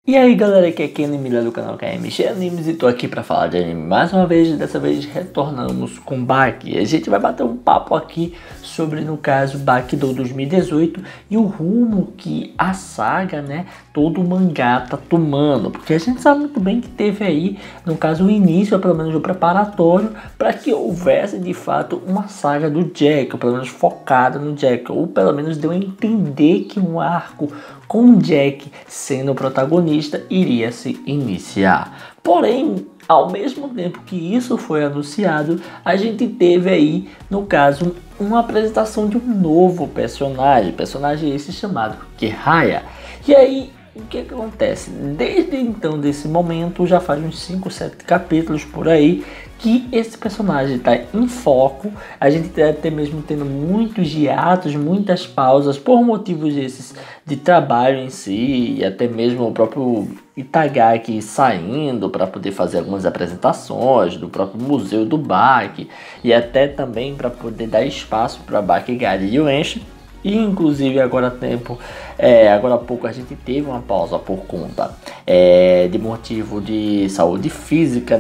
E aí galera, aqui é Kenny Miller do canal KMX Animes e tô aqui pra falar de anime mais uma vez. Dessa vez retornamos com Baki. A gente vai bater um papo aqui sobre, no caso, Baki do 2018 e o rumo que a saga, todo o mangá tá tomando. Porque a gente sabe muito bem que teve aí, no caso, o início, ou pelo menos o preparatório, para que houvesse de fato uma saga do Jack, ou pelo menos focada no Jack, ou pelo menos deu a entender que um arco com o Jack sendo o protagonista iria se iniciar. Porém, ao mesmo tempo que isso foi anunciado, a gente teve aí, no caso, uma apresentação de um novo personagem esse chamado Kiraya. E aí, o que acontece? Desde então, desse momento, já faz uns 5, 7 capítulos por aí, que esse personagem está em foco. A gente deve até mesmo tendo muitos hiatos, muitas pausas, por motivos esses de trabalho em si, e até mesmo o próprio Itagaki saindo para poder fazer algumas apresentações do próprio museu do Baki, e até também para poder dar espaço para Baki, Gari e Yuenchi. E inclusive agora há pouco a gente teve uma pausa por conta de motivo de saúde física,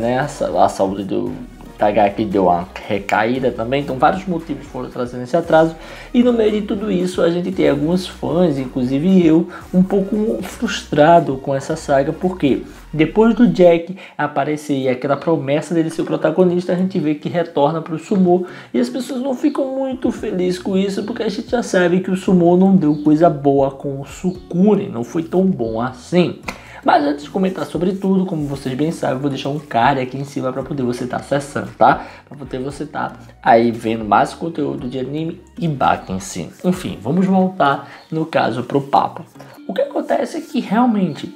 a saúde do Itagaki deu uma recaída também, então vários motivos foram trazendo esse atraso. E no meio de tudo isso a gente tem alguns fãs, inclusive eu, um pouco frustrado com essa saga, porque depois do Jack aparecer e aquela promessa dele ser o protagonista, a gente vê que retorna para o Sumo e as pessoas não ficam muito felizes com isso, porque a gente já sabe que o Sumo não deu coisa boa com o Sukune, não foi tão bom assim. Mas antes de comentar sobre tudo, como vocês bem sabem, eu vou deixar um card aqui em cima para poder você estar acessando, tá? Para poder você estar aí vendo mais conteúdo de anime e Baki em si. Enfim, vamos voltar no caso pro papo. O que acontece é que realmente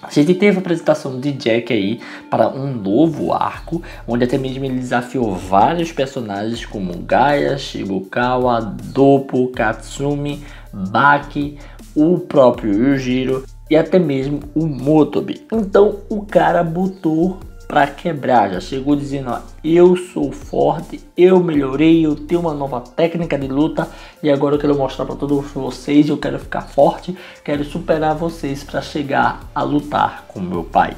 a gente teve a apresentação de Jack aí para um novo arco, onde até mesmo ele desafiou vários personagens como Gaia, Shibukawa, Doppo, Katsumi, Baki, o próprio Yujiro e até mesmo o Motobi. Então o cara botou pra quebrar, já chegou dizendo: ó, eu sou forte, eu melhorei, eu tenho uma nova técnica de luta e agora eu quero mostrar para todos vocês, eu quero ficar forte, quero superar vocês para chegar a lutar com meu pai.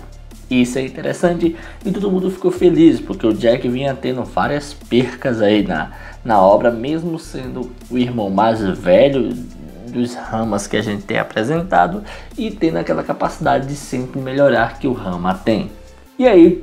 Isso é interessante e todo mundo ficou feliz, porque o Jack vinha tendo várias percas aí na obra, mesmo sendo o irmão mais velho dos Ramas que a gente tem apresentado e tendo aquela capacidade de sempre melhorar que o Rama tem. E aí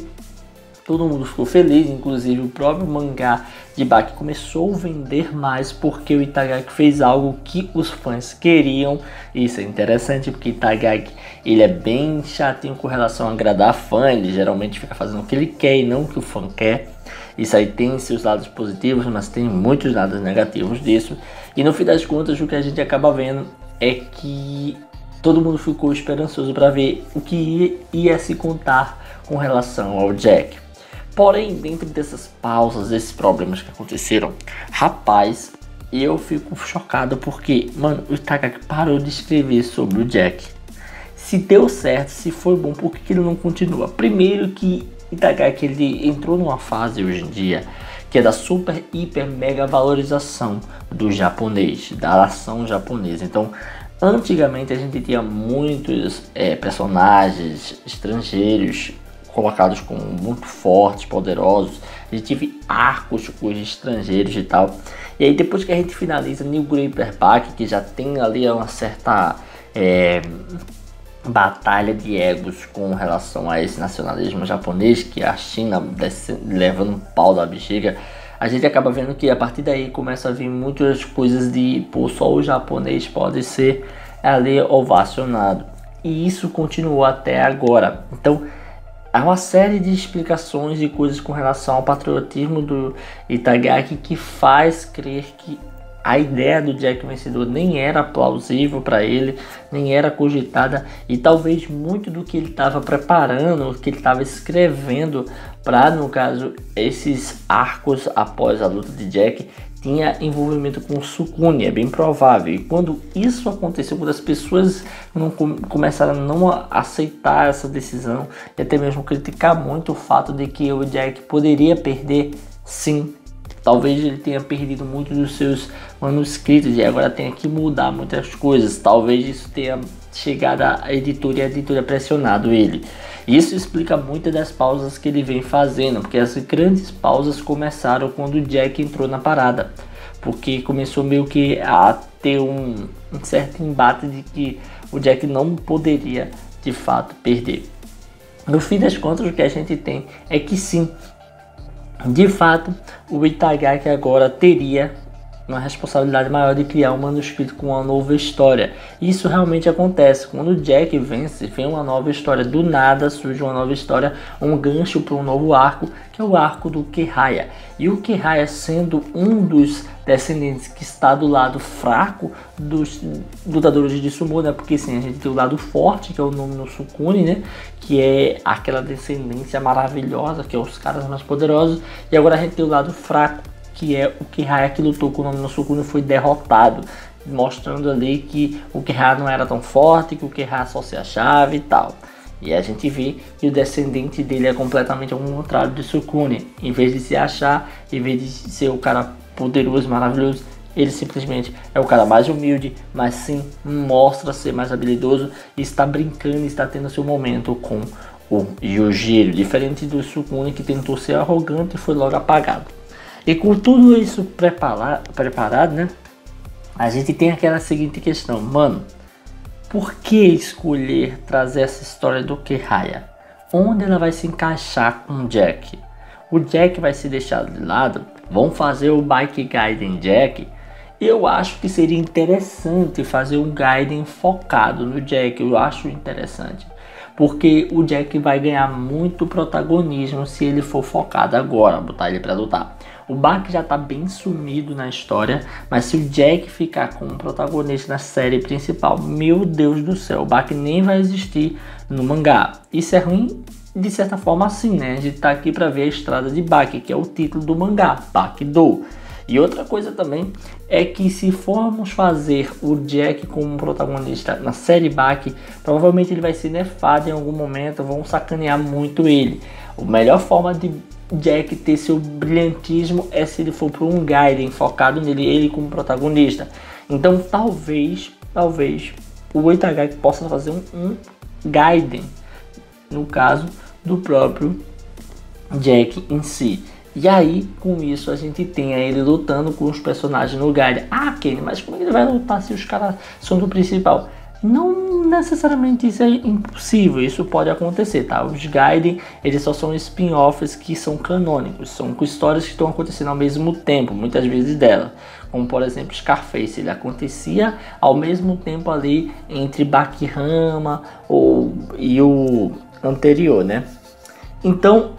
todo mundo ficou feliz, inclusive o próprio mangá de Baki começou a vender mais porque o Itagaki fez algo que os fãs queriam. Isso é interessante porque Itagaki ele é bem chatinho com relação a agradar fã, ele geralmente fica fazendo o que ele quer e não o que o fã quer. Isso aí tem seus lados positivos, mas tem muitos lados negativos disso. E no fim das contas, o que a gente acaba vendo é que todo mundo ficou esperançoso para ver o que ia se contar com relação ao Jack. Porém, dentro dessas pausas, desses problemas que aconteceram, rapaz, eu fico chocado porque, mano, o Itagaki parou de escrever sobre o Jack. Se deu certo, se foi bom, por que ele não continua? Primeiro que Itagaki ele entrou numa fase hoje em dia que é da super, hiper, mega valorização do japonês, da ação japonesa. Então, antigamente a gente tinha muitos personagens estrangeiros colocados como muito fortes, poderosos. A gente teve arcos com os estrangeiros e tal. E aí depois que a gente finaliza New Great Baki, que já tem ali uma certa batalha de egos com relação a esse nacionalismo japonês, que a China levando um pau da bexiga, a gente acaba vendo que a partir daí começa a vir muitas coisas de, pô, só o japonês pode ser ali ovacionado. E isso continuou até agora. Então, há uma série de explicações e coisas com relação ao patriotismo do Itagaki que faz crer que a ideia do Jack vencedor nem era plausível para ele, nem era cogitada, e talvez muito do que ele estava preparando, o que ele estava escrevendo para, no caso, esses arcos após a luta de Jack, tinha envolvimento com o Sukune, é bem provável. E quando isso aconteceu, quando as pessoas começaram a não aceitar essa decisão e até mesmo criticar muito o fato de que o Jack poderia perder, sim, talvez ele tenha perdido muitos dos seus manuscritos e agora tenha que mudar muitas coisas. Talvez isso tenha chegada à editora e a editora pressionado ele. Isso explica muitas das pausas que ele vem fazendo, porque as grandes pausas começaram quando o Jack entrou na parada, porque começou meio que a ter um certo embate de que o Jack não poderia de fato perder. No fim das contas, o que a gente tem é que sim, de fato, o Itagaki agora teria uma responsabilidade maior de criar um manuscrito com uma nova história. Isso realmente acontece. Quando o Jack vence, vem uma nova história. Do nada surge uma nova história, um gancho para um novo arco, que é o arco do Kiraya. E o Kiraya, sendo um dos descendentes que está do lado fraco dos lutadores de sumo, né? Porque sim, a gente tem o lado forte, que é o nome no Sukune, né? Que é aquela descendência maravilhosa, que é os caras mais poderosos. E agora a gente tem o lado fraco, que é o Kiraya, que lutou com o nome no Sukune e foi derrotado, mostrando ali que o Kiraya não era tão forte, que o Kiraya só se achava e tal. E a gente vê que o descendente dele é completamente ao contrário de Sukune. Em vez de se achar, em vez de ser o cara poderoso, maravilhoso, ele simplesmente é o cara mais humilde, mas sim mostra ser mais habilidoso e está brincando, está tendo seu momento com o Yujiro, diferente do Sukune, que tentou ser arrogante e foi logo apagado. E com tudo isso preparado, né? A gente tem aquela seguinte questão, mano. Por que escolher trazer essa história do Kiraya? Onde ela vai se encaixar com o Jack? O Jack vai ser deixado de lado? Vão fazer o Bike Gaiden Jack? Eu acho que seria interessante fazer um Gaiden focado no Jack. Eu acho interessante. Porque o Jack vai ganhar muito protagonismo se ele for focado agora, botar ele para lutar. O Baki já tá bem sumido na história, mas se o Jack ficar como protagonista na série principal, meu Deus do céu, o Baki nem vai existir no mangá. Isso é ruim de certa forma assim, né? A gente tá aqui para ver a estrada de Baki, que é o título do mangá, Bakidou. E outra coisa também é que se formos fazer o Jack como protagonista na série Baki, provavelmente ele vai ser nerfado em algum momento, vão sacanear muito ele. A melhor forma de Jack ter seu brilhantismo é se ele for para um Gaiden focado nele, ele como protagonista. Então talvez o Itagaki possa fazer um Gaiden, no caso do próprio Jack em si. E aí, com isso, a gente tem ele lutando com os personagens no Gaiden. Ah, Kenny, mas como é que ele vai lutar se os caras são do principal? Não necessariamente isso é impossível, isso pode acontecer, tá? Os Gaiden, eles só são spin-offs que são canônicos, são com histórias que estão acontecendo ao mesmo tempo, muitas vezes delas. Como, por exemplo, Scarface, ele acontecia ao mesmo tempo ali entre Bakihama e o anterior, né? Então,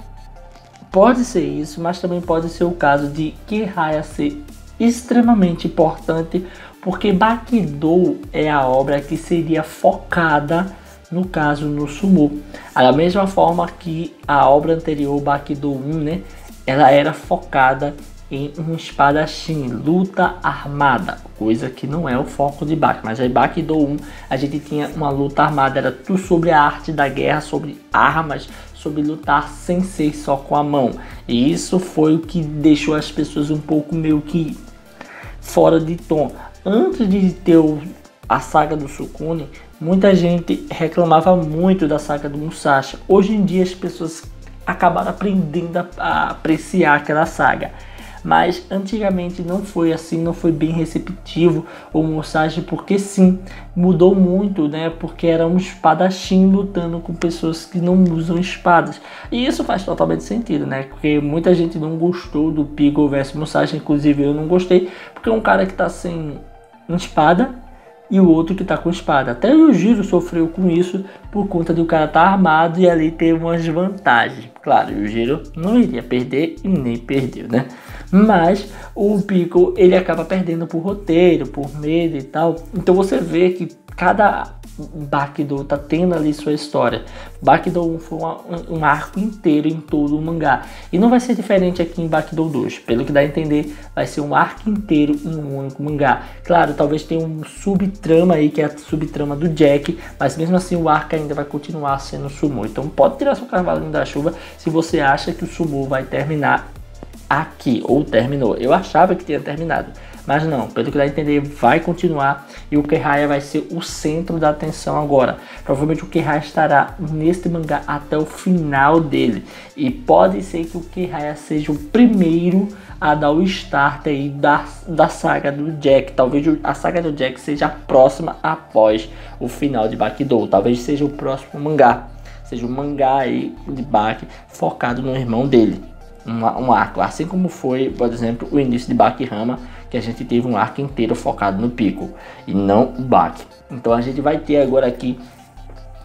pode ser isso, mas também pode ser o caso de Kiraya ser extremamente importante, porque Bakidou é a obra que seria focada, no caso, no sumo. Da mesma forma que a obra anterior, Bakidou 1, né, ela era focada em um espadachim, luta armada, coisa que não é o foco de Baki. Mas aí Bakidou 1, a gente tinha uma luta armada, era tudo sobre a arte da guerra, sobre armas, sobre lutar sem ser só com a mão. E isso foi o que deixou as pessoas um pouco meio que fora de tom. Antes de ter a saga do Sukune, muita gente reclamava muito da saga do Musashi. Hoje em dia as pessoas acabaram aprendendo a apreciar aquela saga. Mas antigamente não foi assim, não foi bem receptivo o Musashi, porque sim, mudou muito, né? Porque era um espadachim lutando com pessoas que não usam espadas. E isso faz totalmente sentido, né? Porque muita gente não gostou do Piccolo vs Musashi, inclusive eu não gostei, porque é um cara que tá sem espada e o outro que tá com espada. Até o Yujiro sofreu com isso por conta de o cara estar armado e ali ter umas vantagens. Claro, o Yujiro não iria perder e nem perdeu, né? Mas o Piccolo, ele acaba perdendo por roteiro, por medo e tal. Então você vê que cada Bakidou tá tendo ali sua história. Bakidou foi um arco inteiro em todo o mangá. E não vai ser diferente aqui em Bakidou 2. Pelo que dá a entender, vai ser um arco inteiro em um único mangá. Claro, talvez tenha um subtrama aí, que é a subtrama do Jack. Mas mesmo assim o arco ainda vai continuar sendo sumo. Então pode tirar seu cavalinho da chuva se você acha que o sumo vai terminar aqui, ou terminou. Eu achava que tinha terminado, Mas não, pelo que dá a entender, vai continuar e o Kiraya vai ser o centro da atenção agora. Provavelmente o Kiraya estará neste mangá até o final dele. E pode ser que o Kiraya seja o primeiro a dar o start aí da saga do Jack. Talvez a saga do Jack seja a próxima após o final de Bakidou. Talvez seja o próximo mangá. Seja um mangá aí de Baki focado no irmão dele. Um arco, assim como foi, por exemplo, o início de Bakihama, que a gente teve um arco inteiro focado no Piccolo e não o Baki. Então a gente vai ter agora aqui,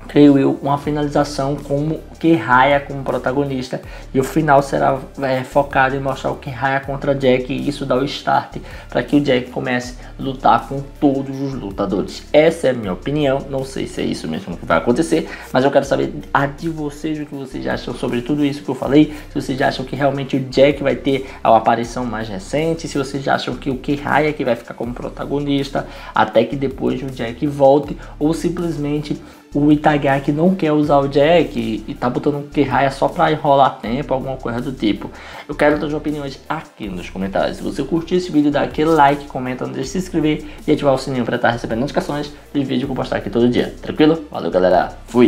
creio eu, uma finalização com o Kiraya como protagonista, e o final será focado em mostrar o Kiraya contra Jack, e isso dá o start para que o Jack comece a lutar com todos os lutadores. Essa é a minha opinião, não sei se é isso mesmo que vai acontecer, mas eu quero saber a de vocês, o que vocês acham sobre tudo isso que eu falei, se vocês acham que realmente o Jack vai ter a aparição mais recente, se vocês acham que o Kiraya que vai ficar como protagonista até que depois o Jack volte, ou simplesmente o Itagaki não quer usar o Jack e tá botando um Kiraya só pra enrolar tempo, alguma coisa do tipo. Eu quero as opiniões aqui nos comentários. Se você curtiu esse vídeo, dá aquele like, comenta, não deixe de se inscrever e ativar o sininho para estar recebendo notificações dos vídeos que eu postar aqui todo dia. Tranquilo? Valeu, galera. Fui!